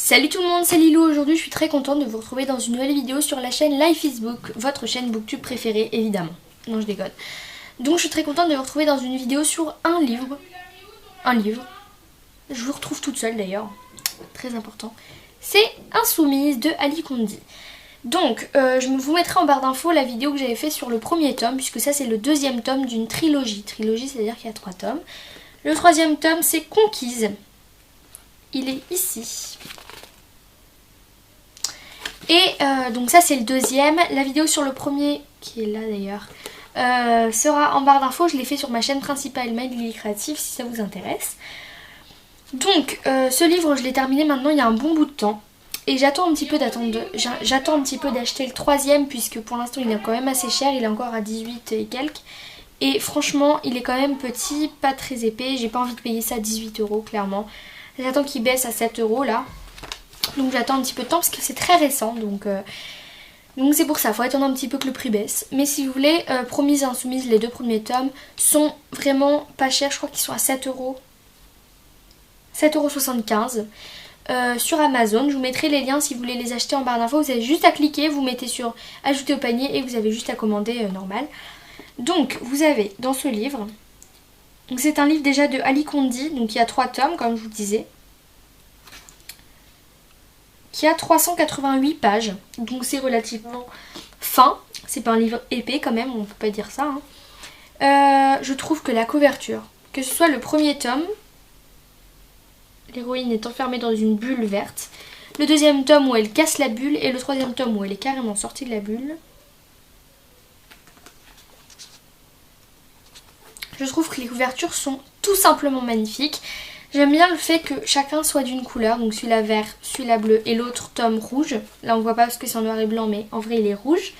Salut tout le monde, c'est Lilou. Aujourd'hui je suis très contente de vous retrouver dans une nouvelle vidéo sur la chaîne Life is Book, votre chaîne booktube préférée évidemment. Non, je déconne. Donc je suis très contente de vous retrouver dans une vidéo sur un livre. Je vous retrouve toute seule d'ailleurs, très important. C'est Insoumise de Ali Kondi. Donc je vous mettrai en barre d'infos la vidéo que j'avais fait sur le premier tome, puisque ça c'est le deuxième tome d'une trilogie. Trilogie, c'est-à-dire qu'il y a 3 tomes. Le troisième tome c'est Conquise. Il est ici. Et donc ça c'est le deuxième. La vidéo sur le premier, qui est là d'ailleurs, sera en barre d'infos. Je l'ai fait sur ma chaîne principale Mail Lily Créative si ça vous intéresse. Donc ce livre je l'ai terminé maintenant il y a un bon bout de temps. Et j'attends un petit peu d'acheter le troisième, puisque pour l'instant il est quand même assez cher. Il est encore à 18 et quelques. Et franchement il est quand même petit, pas très épais. J'ai pas envie de payer ça 18 € clairement. J'attends qu'il baisse à 7 € là. Donc j'attends un petit peu de temps parce que c'est très récent. Donc c'est pour ça, faut attendre un petit peu que le prix baisse. Mais si vous voulez, Promise et Insoumise, les deux premiers tomes sont vraiment pas chers. Je crois qu'ils sont à 7 €. 7,75 € sur Amazon. Je vous mettrai les liens si vous voulez les acheter en barre d'infos. Vous avez juste à cliquer, vous mettez sur ajouter au panier et vous avez juste à commander normal. Donc vous avez dans ce livre, c'est un livre déjà de Ali Kondi, donc il y a 3 tomes comme je vous disais, qui a 388 pages, donc c'est relativement fin. C'est pas un livre épais quand même, on peut pas dire ça. Je trouve que la couverture, que ce soit le premier tome, l'héroïne est enfermée dans une bulle verte, le deuxième tome où elle casse la bulle et le troisième tome où elle est carrément sortie de la bulle, je trouve que les couvertures sont tout simplement magnifiques. J'aime bien le fait que chacun soit d'une couleur, donc celui-là vert, celui-là bleu et l'autre tome rouge. Là on voit pas parce que c'est en noir et blanc, mais en vrai il est rouge.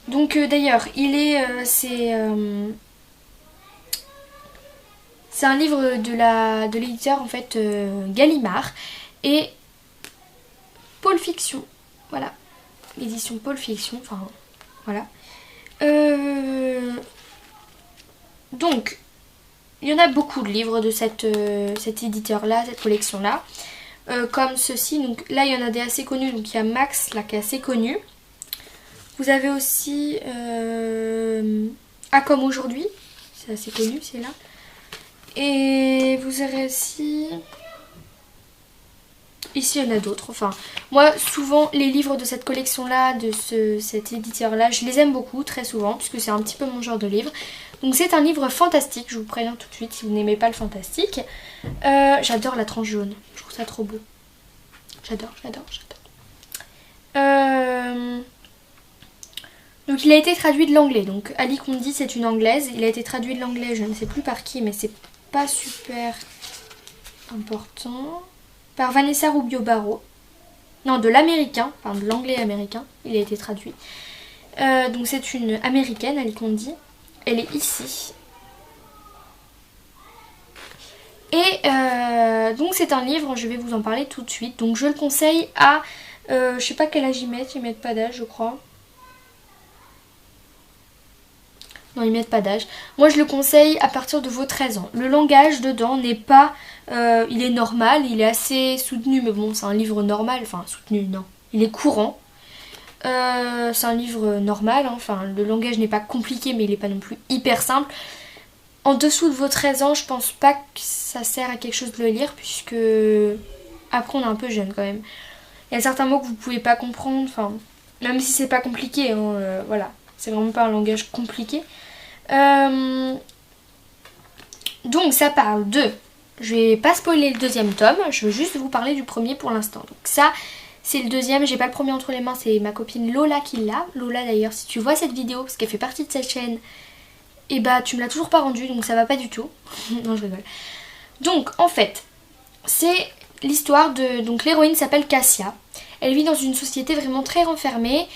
Donc d'ailleurs c'est un livre de l'éditeur en fait Gallimard et Pôle Fiction. Voilà, l'édition Pôle Fiction, enfin voilà. Donc, il y en a beaucoup de livres de cet éditeur-là, cette collection-là. Comme ceci, donc là il y en a des assez connus, donc il y a Max là qui est assez connu. Vous avez aussi Ah comme aujourd'hui, c'est assez connu, c'est là. Et vous aurez aussi... Ici il y en a d'autres, enfin moi souvent les livres de cette collection là, de cet éditeur là, je les aime beaucoup très souvent puisque c'est un petit peu mon genre de livre. Donc c'est un livre fantastique, je vous préviens tout de suite si vous n'aimez pas le fantastique. J'adore la tranche jaune, je trouve ça trop beau. J'adore. Donc il a été traduit de l'anglais, donc Ali Kondi c'est une anglaise, il a été traduit de l'anglais, je ne sais plus par qui mais c'est pas super important. Par Vanessa Rubio-Barrault. Non, de l'américain, enfin de l'anglais américain, il a été traduit. Donc c'est une américaine, Ali Kondi. Elle est ici. Et donc c'est un livre, je vais vous en parler tout de suite. Donc je le conseille à, je sais pas quel âge ils mettent pas d'âge je crois. Non, ils mettent pas d'âge. Moi je le conseille à partir de vos 13 ans. Le langage dedans n'est pas... il est normal, il est assez soutenu, mais bon c'est un livre normal, enfin soutenu non, il est courant. C'est un livre normal, hein. Enfin le langage n'est pas compliqué mais il n'est pas non plus hyper simple. En dessous de vos 13 ans je pense pas que ça sert à quelque chose de le lire, puisque après on est un peu jeune quand même. Il y a certains mots que vous pouvez pas comprendre, enfin même si c'est pas compliqué, hein, voilà. C'est vraiment pas un langage compliqué. Donc ça parle de... Je vais pas spoiler le deuxième tome, je veux juste vous parler du premier pour l'instant. Donc ça, c'est le deuxième, j'ai pas le premier entre les mains, c'est ma copine Lola qui l'a. Lola d'ailleurs, si tu vois cette vidéo, parce qu'elle fait partie de cette chaîne, et bah tu me l'as toujours pas rendue, donc ça va pas du tout. Non, je rigole. Donc en fait, c'est l'histoire de... Donc l'héroïne s'appelle Cassia. Elle vit dans une société vraiment très renfermée.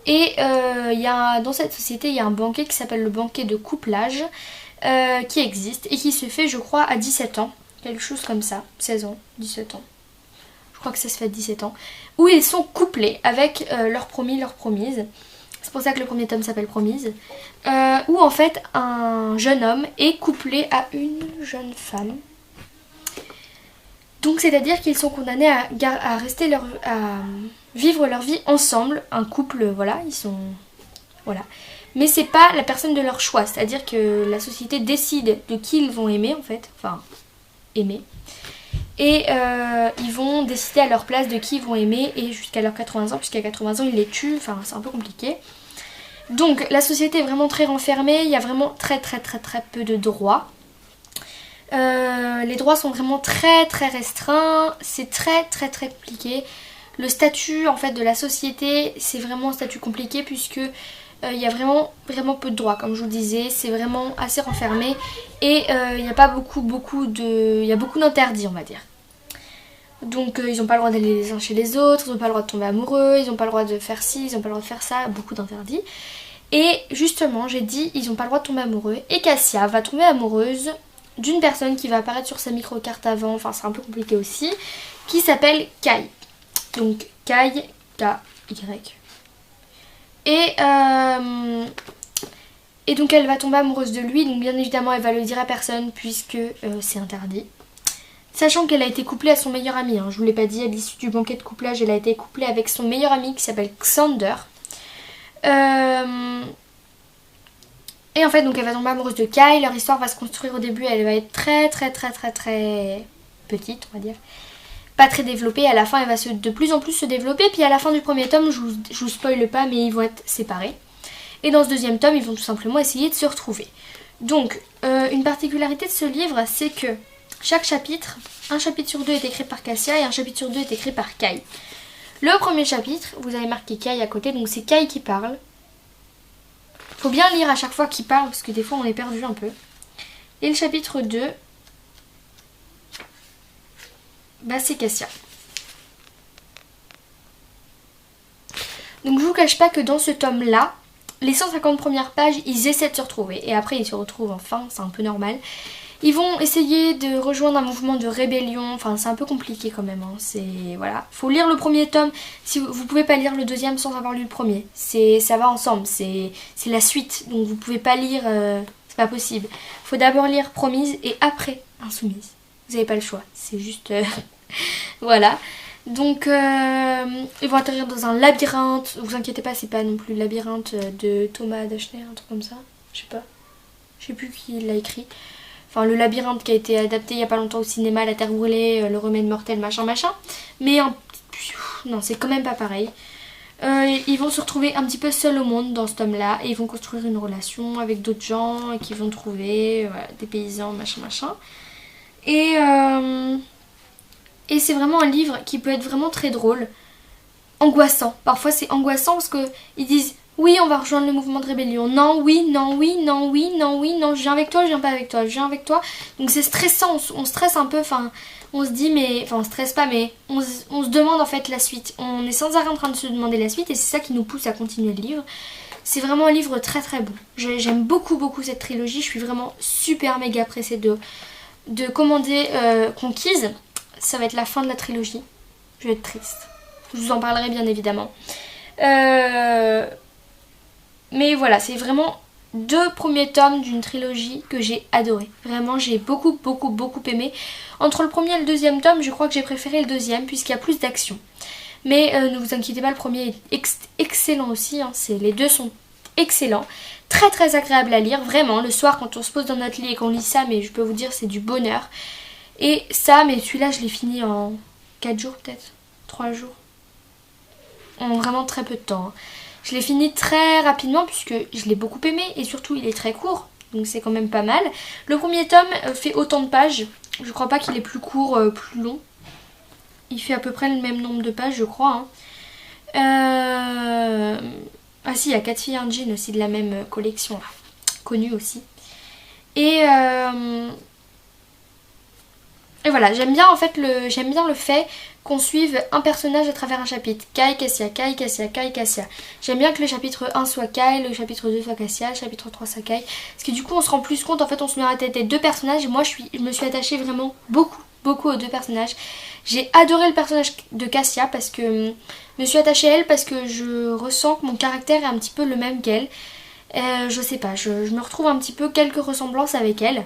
Et dans cette société, il y a un banquet qui s'appelle le banquet de couplage qui existe et qui se fait, je crois, à 17 ans. Quelque chose comme ça, 16 ans, 17 ans. Je crois que ça se fait à 17 ans. Où ils sont couplés avec leur promis, leur promise. C'est pour ça que le premier tome s'appelle Promise. Où en fait, un jeune homme est couplé à une jeune femme. Donc c'est-à-dire qu'ils sont condamnés à rester à vivre leur vie ensemble, un couple, voilà, ils sont... Voilà. Mais c'est pas la personne de leur choix, c'est-à-dire que la société décide de qui ils vont aimer en fait, enfin, aimer. Et ils vont décider à leur place de qui ils vont aimer et jusqu'à leurs 80 ans, puisqu'à 80 ans ils les tuent, enfin c'est un peu compliqué. Donc la société est vraiment très renfermée, il y a vraiment très peu de droits. Les droits sont vraiment très restreints, c'est très compliqué. Le statut en fait de la société, c'est vraiment un statut compliqué puisque il y a vraiment peu de droits, comme je vous disais, c'est vraiment assez renfermé et il n'y a pas beaucoup de... il y a beaucoup d'interdits on va dire. Donc ils n'ont pas le droit d'aller les uns chez les autres, ils n'ont pas le droit de tomber amoureux, ils n'ont pas le droit de faire ci, ils n'ont pas le droit de faire ça, beaucoup d'interdits. Et justement j'ai dit ils n'ont pas le droit de tomber amoureux et Cassia va tomber amoureuse d'une personne qui va apparaître sur sa micro-carte avant, enfin c'est un peu compliqué aussi, qui s'appelle Kai. Donc Kai, K-Y. Et donc elle va tomber amoureuse de lui, donc bien évidemment elle va le dire à personne puisque c'est interdit. Sachant qu'elle a été couplée à son meilleur ami, hein. Je vous l'ai pas dit, à l'issue du banquet de couplage, elle a été couplée avec son meilleur ami qui s'appelle Xander. Et en fait donc elle va tomber amoureuse de Kai, leur histoire va se construire au début, elle va être très petite on va dire. Pas très développée, à la fin elle va de plus en plus se développer, puis à la fin du premier tome, je vous spoile pas mais ils vont être séparés. Et dans ce deuxième tome ils vont tout simplement essayer de se retrouver. Donc une particularité de ce livre c'est que chaque chapitre, un chapitre sur deux est écrit par Cassia et un chapitre sur deux est écrit par Kai. Le premier chapitre, vous avez marqué Kai à côté, donc c'est Kai qui parle. Faut bien lire à chaque fois qu'il parle parce que des fois on est perdu un peu. Et le chapitre 2, bah c'est Cassia. Donc je vous cache pas que dans ce tome là, les 150 premières pages ils essaient de se retrouver et après ils se retrouvent enfin, c'est un peu normal. Ils vont essayer de rejoindre un mouvement de rébellion, enfin c'est un peu compliqué quand même, hein. C'est voilà, faut lire le premier tome, si vous pouvez pas lire le deuxième sans avoir lu le premier, ça va ensemble, c'est la suite, donc vous pouvez pas lire, c'est pas possible. Faut d'abord lire Promise et après Insoumise, vous avez pas le choix, c'est juste voilà. Donc ils vont atterrir dans un labyrinthe, vous inquiétez pas, c'est pas non plus le labyrinthe de Thomas Deschner, un truc comme ça, je sais plus qui l'a écrit. Enfin, le labyrinthe qui a été adapté il y a pas longtemps au cinéma, La Terre brûlée, Le remède mortel, machin. Mais non, c'est quand même pas pareil. Ils vont se retrouver un petit peu seuls au monde dans ce tome-là. Et ils vont construire une relation avec d'autres gens et qu'ils vont trouver, voilà, des paysans, machin. Et c'est vraiment un livre qui peut être vraiment très drôle. Angoissant. Parfois c'est angoissant parce qu'ils disent... Oui, on va rejoindre le mouvement de rébellion. Non, oui, non, je viens avec toi, je viens pas avec toi, je viens avec toi. Donc c'est stressant, on stresse un peu, enfin, on se dit, mais, enfin, on stresse pas, mais on se demande en fait la suite. On est sans arrêt en train de se demander la suite et c'est ça qui nous pousse à continuer le livre. C'est vraiment un livre très bon. J'aime beaucoup cette trilogie, je suis vraiment super méga pressée de commander Conquise. Ça va être la fin de la trilogie. Je vais être triste. Je vous en parlerai bien évidemment. Mais voilà, c'est vraiment 2 premiers tomes d'une trilogie que j'ai adoré. Vraiment, j'ai beaucoup aimé. Entre le premier et le deuxième tome, je crois que j'ai préféré le deuxième puisqu'il y a plus d'action. Mais ne vous inquiétez pas, le premier est excellent aussi. Hein. Les deux sont excellents. Très agréable à lire, vraiment. Le soir, quand on se pose dans notre lit et qu'on lit ça, mais je peux vous dire, c'est du bonheur. Et ça, mais celui-là, je l'ai fini en 4 jours peut-être, 3 jours. En vraiment très peu de temps. Hein. Je l'ai fini très rapidement puisque je l'ai beaucoup aimé et surtout il est très court, donc c'est quand même pas mal. Le premier tome fait autant de pages, je crois pas qu'il est plus court, plus long. Il fait à peu près le même nombre de pages je crois. Hein. Ah si, il y a 4 filles et un jean aussi de la même collection là, connue aussi. Et voilà, j'aime bien en fait le fait qu'on suive un personnage à travers un chapitre. Kai, Cassia. J'aime bien que le chapitre 1 soit Kai, le chapitre 2 soit Cassia, le chapitre 3 soit Kai. Parce que du coup on se rend plus compte, en fait on se met à la tête des 2 personnages. Et moi je me suis attachée vraiment beaucoup aux 2 personnages. J'ai adoré le personnage de Cassia parce que je me suis attachée à elle parce que je ressens que mon caractère est un petit peu le même qu'elle. Je sais pas, je me retrouve un petit peu quelques ressemblances avec elle.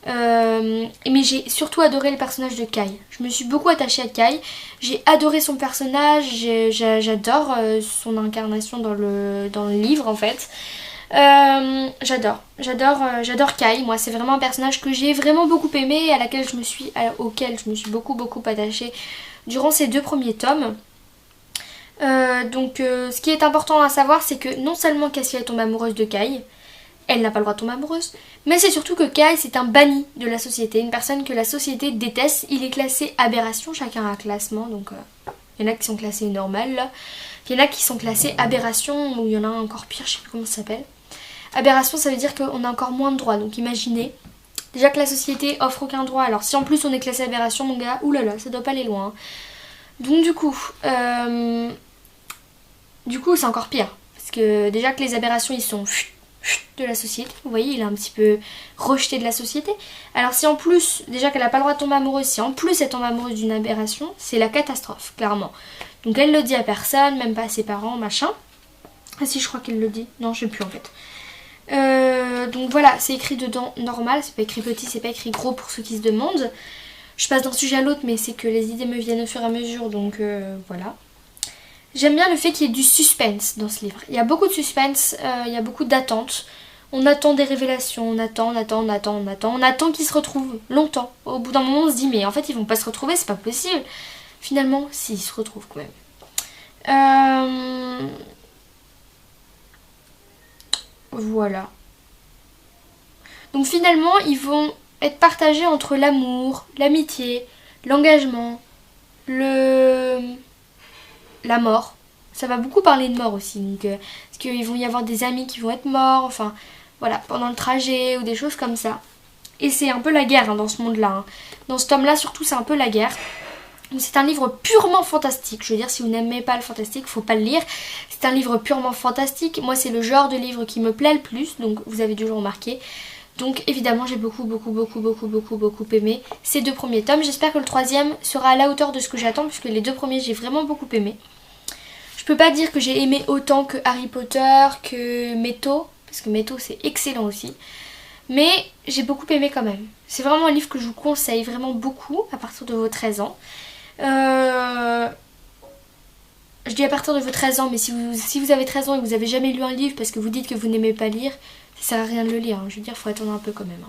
Mais j'ai surtout adoré le personnage de Kai. Je me suis beaucoup attachée à Kai. J'ai adoré son personnage, j'adore son incarnation dans le livre en fait. J'adore Kai. Moi, c'est vraiment un personnage que j'ai vraiment beaucoup aimé et auquel je me suis beaucoup attachée durant ces 2 premiers tomes. Ce qui est important à savoir, c'est que non seulement Cassia tombe amoureuse de Kai, elle n'a pas le droit de tomber amoureuse, mais c'est surtout que Kai, c'est un banni de la société, une personne que la société déteste. Il est classé aberration, chacun a un classement, donc il y en a qui sont classés normal, là. Il y en a qui sont classés aberration, ou il y en a un encore pire, je sais plus comment ça s'appelle. Aberration, ça veut dire qu'on a encore moins de droits, donc imaginez, déjà que la société offre aucun droit, alors si en plus on est classé aberration, mon gars, oulala, ça doit pas aller loin. Donc du coup c'est encore pire, parce que déjà que les aberrations ils sont de la société, vous voyez, il est un petit peu rejeté de la société. Alors si en plus, déjà qu'elle n'a pas le droit de tomber amoureuse, si en plus elle tombe amoureuse d'une aberration, c'est la catastrophe, clairement. Donc elle le dit à personne, même pas à ses parents, machin. Ah si, je crois qu'elle le dit, non je sais plus en fait. Donc voilà, c'est écrit dedans normal, c'est pas écrit petit, c'est pas écrit gros pour ceux qui se demandent. Je passe d'un sujet à l'autre, mais c'est que les idées me viennent au fur et à mesure, donc voilà. J'aime bien le fait qu'il y ait du suspense dans ce livre. Il y a beaucoup de suspense, il y a beaucoup d'attente. On attend des révélations, on attend qu'ils se retrouvent longtemps. Au bout d'un moment, on se dit, mais en fait, ils vont pas se retrouver, c'est pas possible. Finalement, si, ils se retrouvent quand même. Voilà. Donc finalement, ils vont être partagés entre l'amour, l'amitié, l'engagement, la mort. Ça va beaucoup parler de mort aussi. Donc, parce qu'il vont y avoir des amis qui vont être morts, enfin, voilà, pendant le trajet ou des choses comme ça. Et c'est un peu la guerre dans ce monde-là. Hein. Dans ce tome-là, surtout, c'est un peu la guerre. C'est un livre purement fantastique. Je veux dire, si vous n'aimez pas le fantastique, faut pas le lire. C'est un livre purement fantastique. Moi, c'est le genre de livre qui me plaît le plus. Donc, vous avez dû le remarquer. Donc, évidemment, j'ai beaucoup aimé ces 2 premiers tomes. J'espère que le 3e sera à la hauteur de ce que j'attends, puisque les 2 premiers, j'ai vraiment beaucoup aimé. Je peux pas dire que j'ai aimé autant que Harry Potter, que Métaux, parce que Métaux, c'est excellent aussi. Mais j'ai beaucoup aimé quand même. C'est vraiment un livre que je vous conseille vraiment beaucoup à partir de vos 13 ans. Je dis à partir de vos 13 ans, mais si vous avez 13 ans et que vous avez jamais lu un livre parce que vous dites que vous n'aimez pas lire, ça sert à rien de le lire. Hein. Je veux dire, il faut attendre un peu quand même.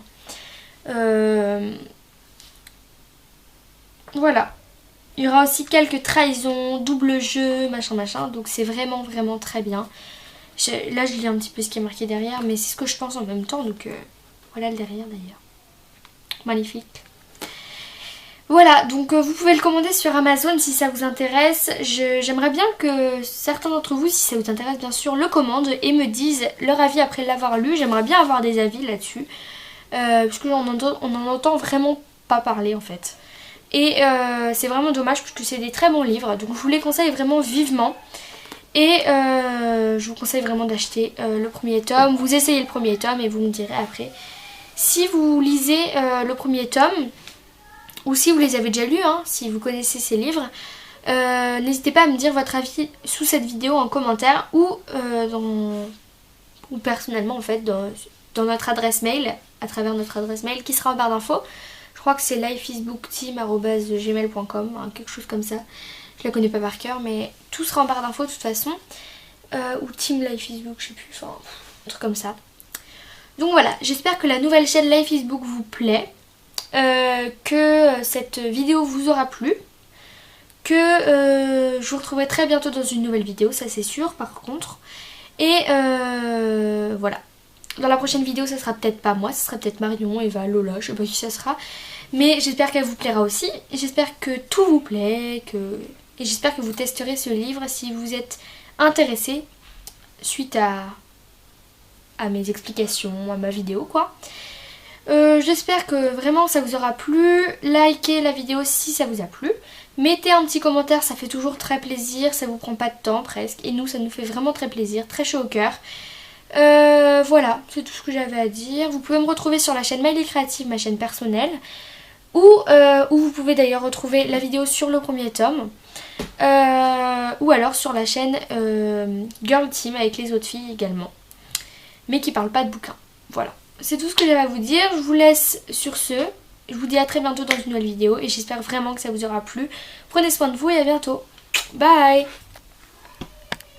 Hein. Voilà. Il y aura aussi quelques trahisons, double jeu, machin. Donc c'est vraiment très bien. Là, je lis un petit peu ce qui est marqué derrière, mais c'est ce que je pense en même temps. Donc voilà le derrière d'ailleurs. Magnifique. Voilà, donc vous pouvez le commander sur Amazon si ça vous intéresse. J'aimerais bien que certains d'entre vous, si ça vous intéresse bien sûr, le commandent et me disent leur avis après l'avoir lu. J'aimerais bien avoir des avis là-dessus. Parce que on en entend vraiment pas parler en fait. Et c'est vraiment dommage parce que c'est des très bons livres. Donc je vous les conseille vraiment vivement. Et je vous conseille vraiment d'acheter le premier tome. Vous essayez le premier tome et vous me direz après. Si vous lisez le premier tome, ou si vous les avez déjà lus, hein, si vous connaissez ces livres, n'hésitez pas à me dire votre avis sous cette vidéo en commentaire ou personnellement en fait dans notre adresse mail, à travers notre adresse mail qui sera en barre d'infos. Je crois que c'est lifefacebookteam@gmail.com, hein, quelque chose comme ça. Je la connais pas par cœur, mais tout sera en barre d'infos de toute façon. Ou Team Life Facebook, je sais plus, enfin un truc comme ça. Donc voilà, j'espère que la nouvelle chaîne Life Facebook vous plaît. Que cette vidéo vous aura plu, que je vous retrouverai très bientôt dans une nouvelle vidéo, ça c'est sûr par contre. Et voilà, dans la prochaine vidéo ça sera peut-être pas moi, ça sera peut-être Marion, Eva, Lola, je sais pas qui ça sera. Mais j'espère qu'elle vous plaira aussi, et j'espère que tout vous plaît, et j'espère que vous testerez ce livre si vous êtes intéressé suite à mes explications, à ma vidéo quoi. J'espère que vraiment ça vous aura plu. Likez la vidéo si ça vous a plu. Mettez un petit commentaire, ça fait toujours très plaisir. Ça vous prend pas de temps presque. Et nous, ça nous fait vraiment très plaisir, très chaud au cœur. Voilà, c'est tout ce que j'avais à dire. Vous pouvez me retrouver sur la chaîne Miley Creative, ma chaîne personnelle. Où vous pouvez d'ailleurs retrouver la vidéo sur le premier tome. Ou alors sur la chaîne Girl Team avec les autres filles également. Mais qui parlent pas de bouquins. Voilà. c'est tout ce que j'avais à vous dire. Je vous laisse sur ce. Je vous dis à très bientôt dans une nouvelle vidéo et j'espère vraiment que ça vous aura plu. Prenez soin de vous et à bientôt. Bye.